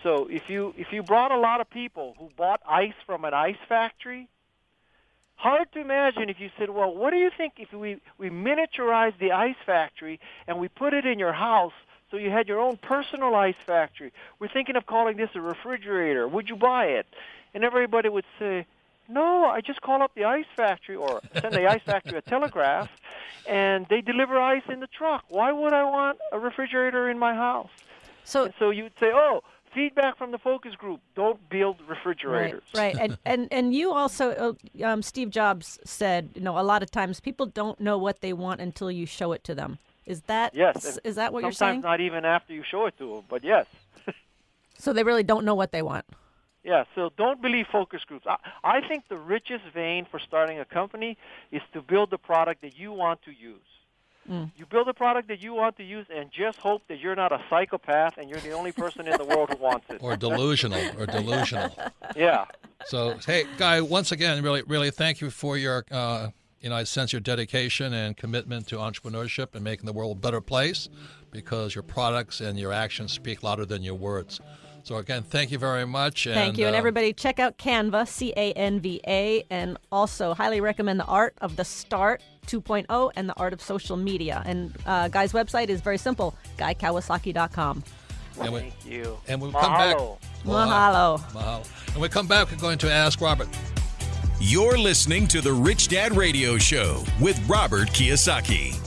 So if you brought a lot of people who bought ice from an ice factory, hard to imagine if you said, well, what do you think if we miniaturize the ice factory and we put it in your house so you had your own personal ice factory? We're thinking of calling this a refrigerator. Would you buy it? And everybody would say, no, I just call up the ice factory or send the ice factory a telegraph, and they deliver ice in the truck. Why would I want a refrigerator in my house? So you'd say, feedback from the focus group, don't build refrigerators. Right. And you also, Steve Jobs said, a lot of times people don't know what they want until you show it to them. Is that is that what you're saying? Sometimes not even after you show it to them, but yes. So they really don't know what they want. Yeah, so don't believe focus groups. I think the richest vein for starting a company is to build the product that you want to use. You build a product that you want to use and just hope that you're not a psychopath and you're the only person in the world who wants it. Or delusional. Yeah. So, hey, Guy, once again, really, really thank you for your, I sense your dedication and commitment to entrepreneurship and making the world a better place because your products and your actions speak louder than your words. So, again, thank you very much. Thank you. And everybody, check out Canva, Canva, and also highly recommend The Art of the Start 2.0 and The Art of Social Media. And Guy's website is very simple, GuyKawasaki.com. Thank you. And we'll come back. Mahalo. And we come back, we're going to ask Robert. You're listening to The Rich Dad Radio Show with Robert Kiyosaki.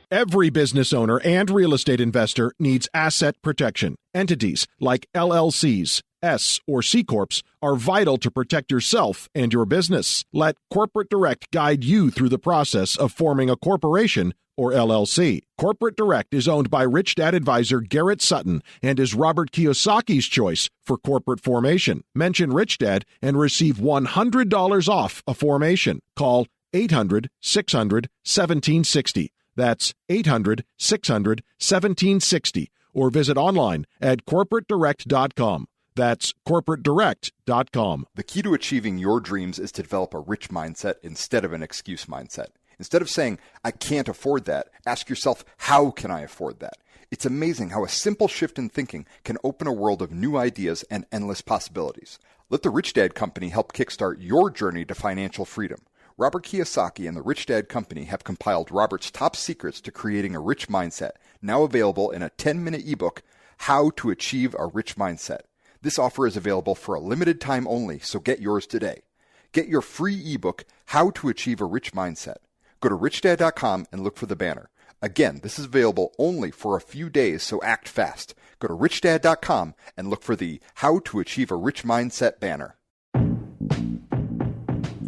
Every business owner and real estate investor needs asset protection. Entities like LLCs, S or C Corps are vital to protect yourself and your business. Let Corporate Direct guide you through the process of forming a corporation or LLC. Corporate Direct is owned by Rich Dad advisor Garrett Sutton and is Robert Kiyosaki's choice for corporate formation. Mention Rich Dad and receive $100 off a formation. Call 800-600-1760. That's 800-600-1760. Or visit online at corporatedirect.com. That's corporatedirect.com. The key to achieving your dreams is to develop a rich mindset instead of an excuse mindset. Instead of saying, I can't afford that, ask yourself, how can I afford that? It's amazing how a simple shift in thinking can open a world of new ideas and endless possibilities. Let the Rich Dad Company help kickstart your journey to financial freedom. Robert Kiyosaki and the Rich Dad Company have compiled Robert's top secrets to creating a rich mindset, now available in a 10-minute ebook, How to Achieve a Rich Mindset. This offer is available for a limited time only, so get yours today. Get your free ebook, How to Achieve a Rich Mindset. Go to richdad.com and look for the banner. Again, this is available only for a few days, so act fast. Go to richdad.com and look for the How to Achieve a Rich Mindset banner.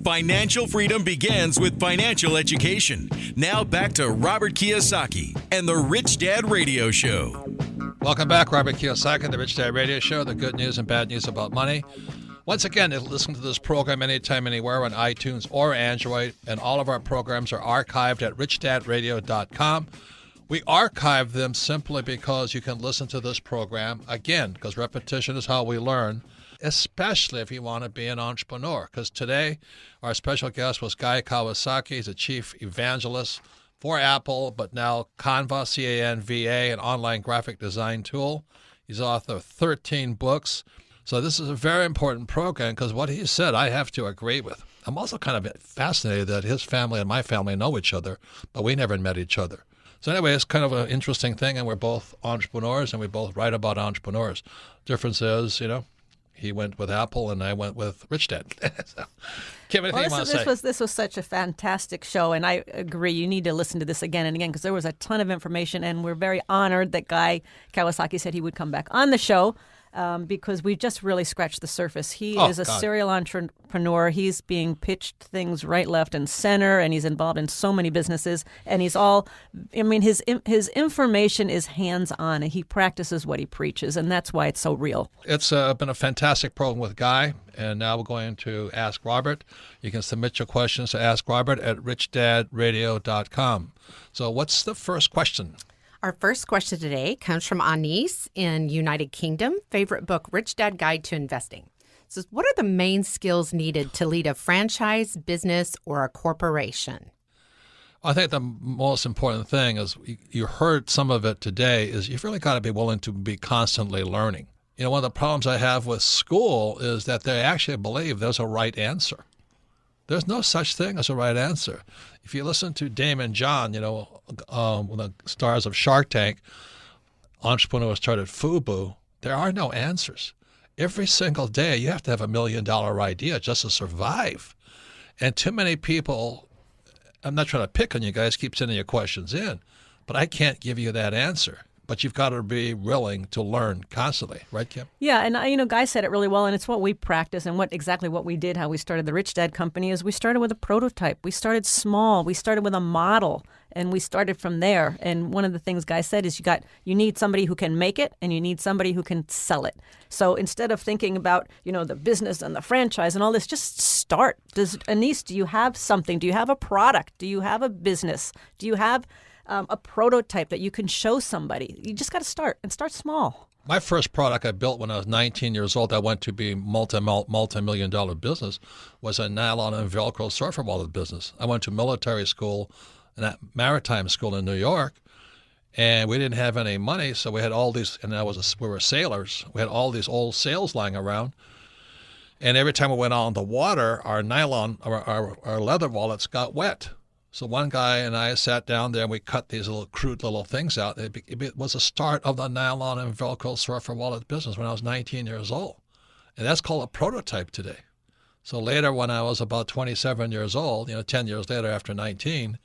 Financial freedom begins with financial education. Now back to Robert Kiyosaki and the Rich Dad Radio Show. Welcome back, Robert Kiyosaki, the Rich Dad Radio Show, the good news and bad news about money. Once again, listen to this program anytime, anywhere on iTunes or Android, and all of our programs are archived at RichDadRadio.com. We archive them simply because you can listen to this program again, because repetition is how we learn, especially if you want to be an entrepreneur. Because today, our special guest was Guy Kawasaki. He's a chief evangelist for Apple, but now Canva, C-A-N-V-A, an online graphic design tool. He's author of 13 books. So this is a very important program because what he said, I have to agree with. I'm also kind of fascinated that his family and my family know each other, but we never met each other. So anyway, it's kind of an interesting thing, and we're both entrepreneurs, and we both write about entrepreneurs. Difference is, he went with Apple, and I went with Rich Dad. So, Kim, anything you want to say? This was such a fantastic show, and I agree. You need to listen to this again and again because there was a ton of information, and we're very honored that Guy Kawasaki said he would come back on the show. Because we just really scratched the surface. He is a serial entrepreneur. He's being pitched things right, left, and center, and he's involved in so many businesses. And his information is hands-on, and he practices what he preaches, and that's why it's so real. It's been a fantastic program with Guy, and now we're going to Ask Robert. You can submit your questions to Ask Robert at RichDadRadio.com. So what's the first question? Our first question today comes from Anise in United Kingdom. Favorite book, Rich Dad Guide to Investing. It says, what are the main skills needed to lead a franchise, business, or a corporation? I think the most important thing is you heard some of it today is you've really got to be willing to be constantly learning. One of the problems I have with school is that they actually believe there's a right answer. There's no such thing as a right answer. If you listen to Damon John, the stars of Shark Tank, entrepreneurs started FUBU, there are no answers. Every single day you have to have $1 million idea just to survive. And too many people, I'm not trying to pick on you guys, keep sending your questions in, but I can't give you that answer. But you've got to be willing to learn constantly, right, Kim? Yeah, and Guy said it really well, and it's what we practice and exactly what we did, how we started the Rich Dad Company is we started with a prototype. We started small. We started with a model, and we started from there. And one of the things Guy said is you need somebody who can make it, and you need somebody who can sell it. So instead of thinking about, the business and the franchise and all this, just start. Anise, do you have something? Do you have a product? Do you have a business? Do you have a prototype that you can show somebody? You just got to start and start small. My first product I built when I was 19 years old, I went to be multi-million dollar business, was a nylon and Velcro surfer wallet business. I went to military school and that maritime school in New York, and we didn't have any money, so we had all these, and we were sailors. We had all these old sails lying around, and every time we went out on the water, our nylon, our leather wallets got wet. So one guy and I sat down there and we cut these crude little things out. It was the start of the nylon and Velcro surfer wallet business when I was 19 years old. And that's called a prototype today. So later when I was about 27 years old, 10 years later after 19,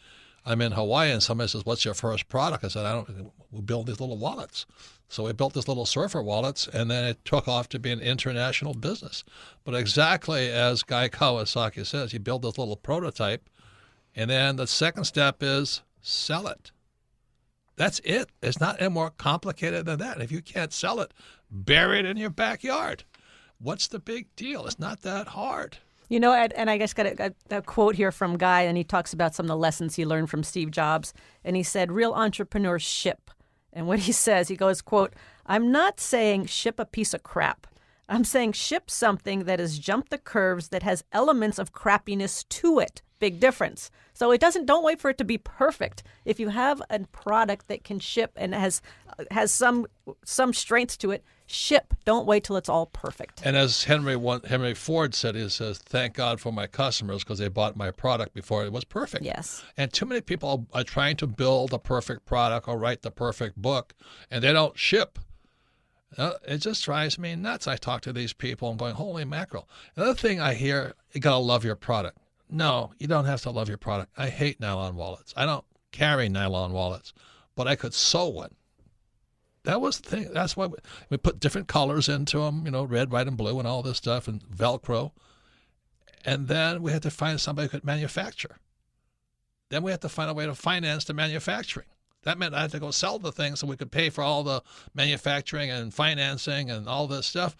I'm in Hawaii and somebody says, what's your first product? I said, we build these little wallets. So we built these little surfer wallets, and then it took off to be an international business. But exactly as Guy Kawasaki says, you build this little prototype, and then the second step is sell it. That's it. It's not any more complicated than that. If you can't sell it, bury it in your backyard. What's the big deal? It's not that hard. And I just got a quote here from Guy, and he talks about some of the lessons he learned from Steve Jobs. And he said, real entrepreneurs ship. And what he says, he goes, quote, I'm not saying ship a piece of crap. I'm saying ship something that has jumped the curves, that has elements of crappiness to it. Big difference. So don't wait for it to be perfect. If you have a product that can ship and has some strengths to it, ship. Don't wait till it's all perfect. And as Henry Ford said, he says, thank God for my customers because they bought my product before it was perfect. Yes. And too many people are trying to build a perfect product or write the perfect book, and they don't ship. It just drives me nuts. I talk to these people and going, holy mackerel. Another thing I hear, you got to love your product. No, you don't have to love your product. I hate nylon wallets. I don't carry nylon wallets, but I could sew one. That was the thing. That's why we put different colors into them, red, white, and blue and all this stuff and Velcro. And then we had to find somebody who could manufacture. Then we had to find a way to finance the manufacturing. That meant I had to go sell the thing so we could pay for all the manufacturing and financing and all this stuff.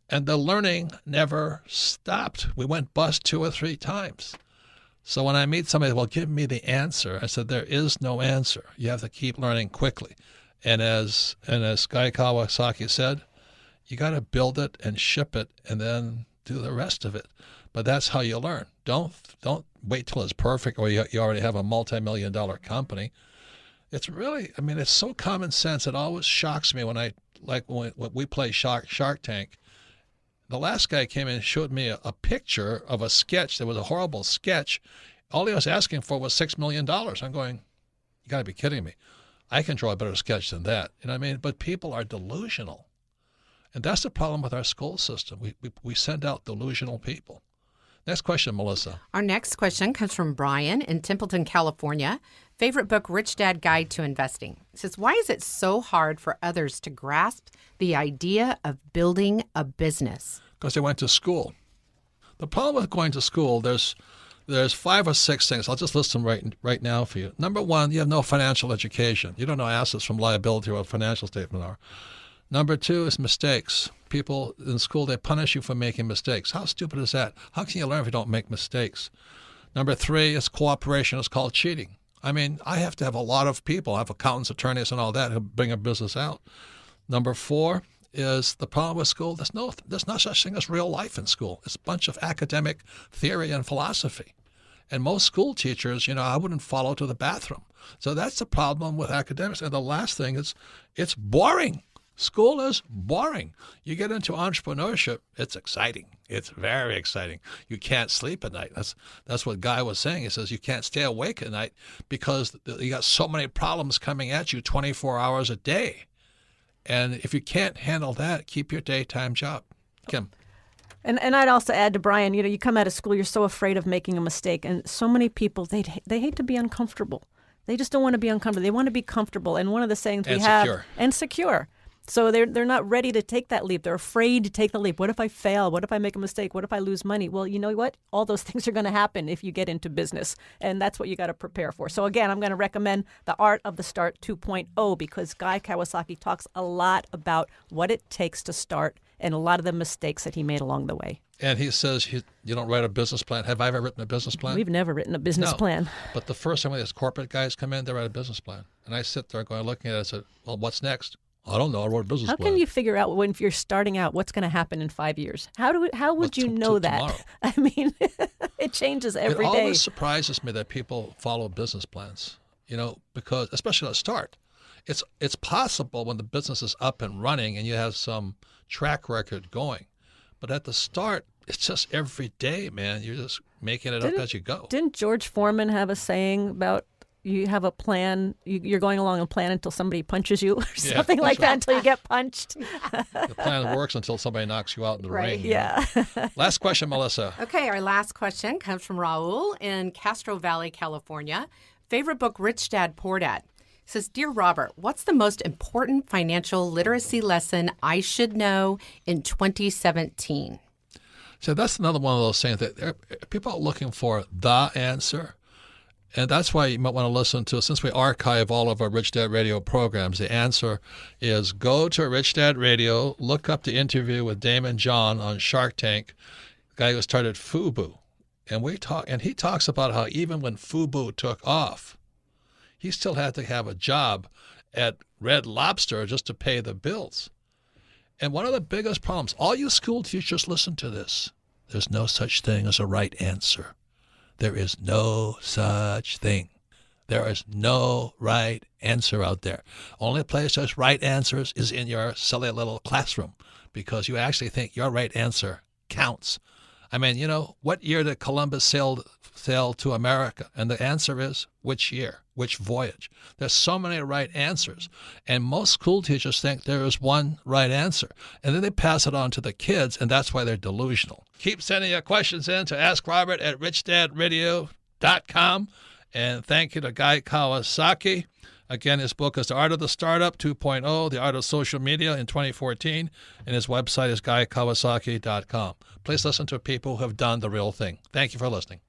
And the learning never stopped. We went bust 2 or 3 times. So when I meet somebody, well, give me the answer. I said, there is no answer. You have to keep learning quickly. And as Guy Kawasaki said, you got to build it and ship it and then do the rest of it. But that's how you learn. Don't wait till it's perfect or you already have a multi-million-dollar company. It's really, I mean, it's so common sense. It always shocks me when we play Shark Tank. The last guy came in and showed me a picture of a sketch. There was a horrible sketch. All he was asking for was $6 million. I'm going, you got to be kidding me. I can draw a better sketch than that. You know what I mean? But people are delusional. And that's the problem with our school system. We send out delusional people. Next question, Melissa. Our next question comes from Brian in Templeton, California. Favorite book, Rich Dad Guide to Investing. It says, why is it so hard for others to grasp the idea of building a business? Because they went to school. The problem with going to school, there's 5 or 6 things. I'll just list them right now for you. Number 1, you have no financial education. You don't know assets from liability or what a financial statement are. Number 2 is mistakes. People in school, they punish you for making mistakes. How stupid is that? How can you learn if you don't make mistakes? Number 3 is cooperation. It's called cheating. I mean, I have to have a lot of people. I have accountants, attorneys, and all that who bring a business out. Number 4 is the problem with school. There's no such thing as real life in school. It's a bunch of academic theory and philosophy. And most school teachers, I wouldn't follow to the bathroom. So that's the problem with academics. And the last thing is it's boring. School is boring. You get into entrepreneurship, it's exciting. It's very exciting. You can't sleep at night. That's what Guy was saying. He says you can't stay awake at night because you got so many problems coming at you 24 hours a day. And if you can't handle that, keep your daytime job. Kim. And I'd also add to Brian, you come out of school, you're so afraid of making a mistake. And so many people, they hate to be uncomfortable. They just don't want to be uncomfortable. They want to be comfortable. And one of the sayings we have, and secure. So they're not ready to take that leap. They're afraid to take the leap. What if I fail? What if I make a mistake? What if I lose money? Well, you know what? All those things are going to happen if you get into business. And that's what you got to prepare for. So again, I'm going to recommend The Art of the Start 2.0 because Guy Kawasaki talks a lot about what it takes to start and a lot of the mistakes that he made along the way. And he says you don't write a business plan. Have I ever written a business plan? We've never written a business plan. But the first time when these corporate guys come in, they write a business plan. And I sit there looking at it and said, well, what's next? I don't know. I wrote a business plan. How can you figure out if you're starting out what's going to happen in 5 years? How would you know that? Tomorrow. I mean, it changes every day. It always surprises me that people follow business plans, because especially at the start. It's possible when the business is up and running and you have some track record going. But at the start, it's just every day, man. You're just making it up as you go. Didn't George Foreman have a saying about you have a plan, you're going along a plan until somebody punches you or something like that, until you get punched? The plan works until somebody knocks you out in the ring. Yeah. Last question, Melissa. Okay, our last question comes from Raul in Castro Valley, California. Favorite book, Rich Dad, Poor Dad. It says, Dear Robert, what's the most important financial literacy lesson I should know in 2017? So that's another one of those things that people are looking for the answer. And that's why you might want to listen to, since we archive all of our Rich Dad Radio programs, the answer is go to Rich Dad Radio, look up the interview with Damon John on Shark Tank, the guy who started FUBU. And he talks about how even when FUBU took off, he still had to have a job at Red Lobster just to pay the bills. And one of the biggest problems, all you school teachers listen to this, there's no such thing as a right answer. There is no such thing. There is no right answer out there. Only place there's right answers is in your silly little classroom because you actually think your right answer counts. I mean, what year did Columbus sail to America? And the answer is which year, which voyage. There's so many right answers. And most school teachers think there is one right answer. And then they pass it on to the kids, and that's why they're delusional. Keep sending your questions in to AskRobert at RichDadRadio.com. And thank you to Guy Kawasaki. Again, his book is The Art of the Startup 2.0, The Art of Social Media in 2014, and his website is GuyKawasaki.com. Please listen to people who have done the real thing. Thank you for listening.